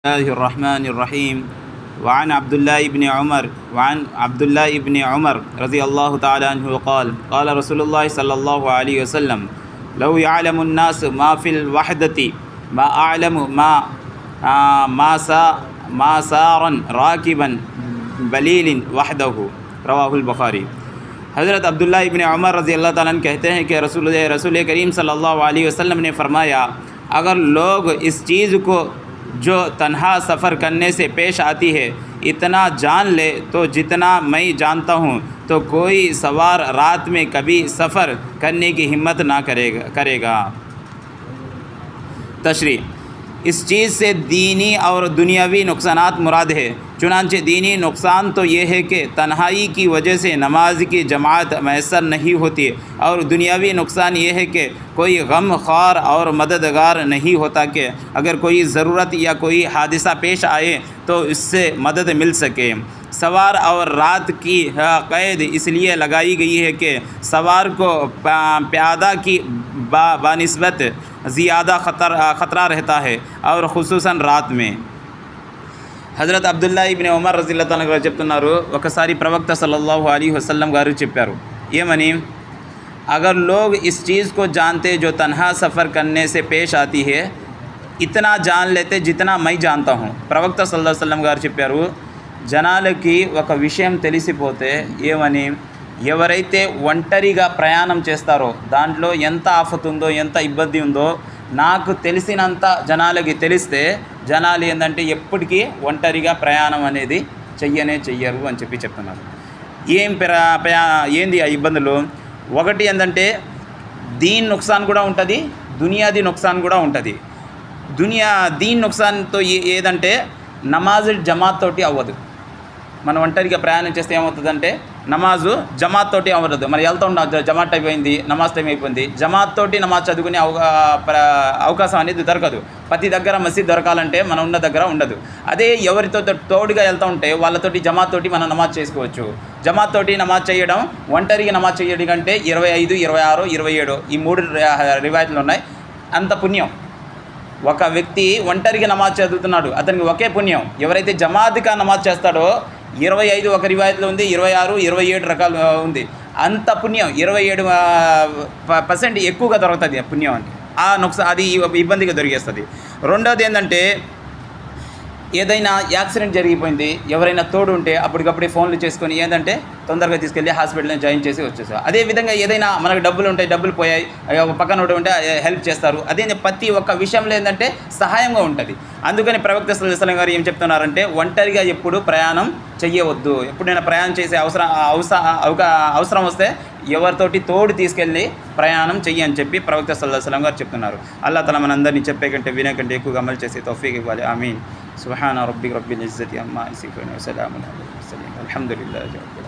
الله الرحمن الرحيم وعن عبد الله بن عمر رضي الله تعالى عنه قال رسول الله صلى الله عليه وسلم لو يعلم الناس ما في الوحدة ما أعلم ما سارا راكبا बलील वहदहू रवाहुल बुखारी। हज़रत अब्दुल्ला इब्न उमर रज़ी अल्लाह ताला अन्हु कहते हैं कि रसूल करीम सल्लल्लाहु अलैहि वसल्लम ने फरमाया, अगर लोग इस चीज़ को जो तन्हा सफ़र करने से पेश आती है इतना जान ले तो जितना मैं जानता हूँ तो कोई सवार रात में कभी सफ़र करने की हिम्मत ना करेगा। तशरीह, इस चीज़ से दीनी और दुनियावी नुकसानात मुराद है। चुनांचे दीनी नुकसान तो ये है कि तन्हाई की वजह से नमाज की जमात मैसर नहीं होती, और दुनियावी नुकसान ये है कि कोई गम ख्वार और मददगार नहीं होता कि अगर कोई ज़रूरत या कोई हादसा पेश आए तो इससे मदद मिल सके। सवार और रात की क़ैद इसलिए लगाई गई है कि सवार को प्यादा की बानिस्बत ज़्यादा ख़तरा रहता है, और ख़ुसूसन रात में। హజరత్ అబ్దుల్లా ఇబ్న్ ఉమర్ రజియల్లాహు తఆలా గారు చెప్తున్నారు, ఒకసారి ప్రవక్త సల్లల్లాహు अलैहि वसल्लम గారు చెప్పారు ఏమని, अगर लोग इस चीज़ को जानते जो तन्हा सफ़र करने से पेश आती है इतना जान लेते जितना मैं जानता हूँ। ప్రవక్త సల్లల్లాహు अलैहि वसल्लम గారు చెప్పారు, జనాలకి ఒక విషయం తెలిసిపోతే ఏమని, ఎవరైతే ఒంటరిగా ప్రయాణం చేస్తారో దాంట్లో ఎంత ఆఫత్ ఉందో ఎంత ఇబ్బంది ఉందో నాకు తెలిసినంత జనాలకి తెలిస్తే జనాలు ఏంటంటే ఎప్పటికీ ఒంటరిగా ప్రయాణం అనేది చెయ్యరు అని చెప్తున్నారు. ఏంది ఆ ఇబ్బందులు? ఒకటి ఏంటంటే దీన్ నుక్సాన్ కూడా ఉంటుంది, దునియాది నుక్సాన్ కూడా ఉంటుంది. దీన్ నుక్సాన్తో ఏదంటే నమాజ్ జమాత్ తోటి అవ్వదు. మనం ఒంటరిగా ప్రయాణం చేస్తే ఏమవుతుందంటే నమాజు జమాత్ తోటి అవ్వదు. మరి వెళ్తూ ఉన్నాం, జమాత్ అయిపోయింది, నమాజ్ టైం అయిపోయింది, జమాత్ తోటి నమాజ్ చదువుకునే అవకాశం అనేది దొరకదు. ప్రతి దగ్గర మసీద్ దొరకాలంటే మనం ఉన్న దగ్గర ఉండదు. అదే ఎవరితో తోడుగా వెళ్తూ ఉంటే వాళ్ళతోటి జమాత్ తోటి మనం నమాజ్ చేసుకోవచ్చు. జమాత్ తోటి నమాజ్ చేయడం, ఒంటరిగా నమాజ్ చేయడం కంటే 25, 26, 27 ఈ 3 రివాయతులు ఉన్నాయి. అంత పుణ్యం. ఒక వ్యక్తి ఒంటరిగా నమాజ్ చదువుతున్నాడు, అతనికి ఒకే పుణ్యం. ఎవరైతే జమాత్గా నమాజ్ చేస్తాడో 25 ఒక రివాయత్లో ఉంది, 26, 27 రకాలు ఉంది. అంత పుణ్యం 27% ఎక్కువగా దొరుకుతుంది పుణ్యం అంటే. అది ఇబ్బందిగా దొరికేస్తుంది. రెండోది ఏంటంటే ఏదైనా యాక్సిడెంట్ జరిగిపోయింది, ఎవరైనా తోడు ఉంటే అప్పటికప్పుడే ఫోన్లు చేసుకొని ఏంటంటే తొందరగా తీసుకెళ్ళి హాస్పిటల్లో జాయిన్ చేసి వచ్చేసారు. అదేవిధంగా ఏదైనా మనకు డబ్బులు ఉంటాయి, డబ్బులు పోయాయి, పక్కన ఉంటే హెల్ప్ చేస్తారు. అదే ప్రతి ఒక్క విషయంలో ఏంటంటే సహాయంగా ఉంటుంది. అందుకని ప్రవక్త సల్లల్లాహు అలైహి వసల్లం గారు ఏం చెప్తున్నారంటే ఒంటరిగా ఎప్పుడు ప్రయాణం చెయ్యవద్దు. ఎప్పుడైనా ప్రయాణం చేసే అవసరం వస్తే ఎవరితోటి తోడు తీసుకెళ్ళి ప్రయాణం చెయ్యి అని చెప్పి ప్రవక్త సల్లల్లాహు అలైహి వసల్లం గారు చెప్తున్నారు. అల్లాహ్ తఆలా మనందరినీ చెప్పే కంటే వినే కంటే ఎక్కువగా అమలు చేసే తౌఫీక్ ఇవ్వాలి. ఆమీన్. సుబ్హాన రబ్బిక రబ్బిల్ ఇజ్జతి అమ్మా యసిఫూన్ వ సలామున్ అలల్ ముర్సలీన్. అల్హమ్దులిల్లాహి రబ్బిల్ ఆలమీన్.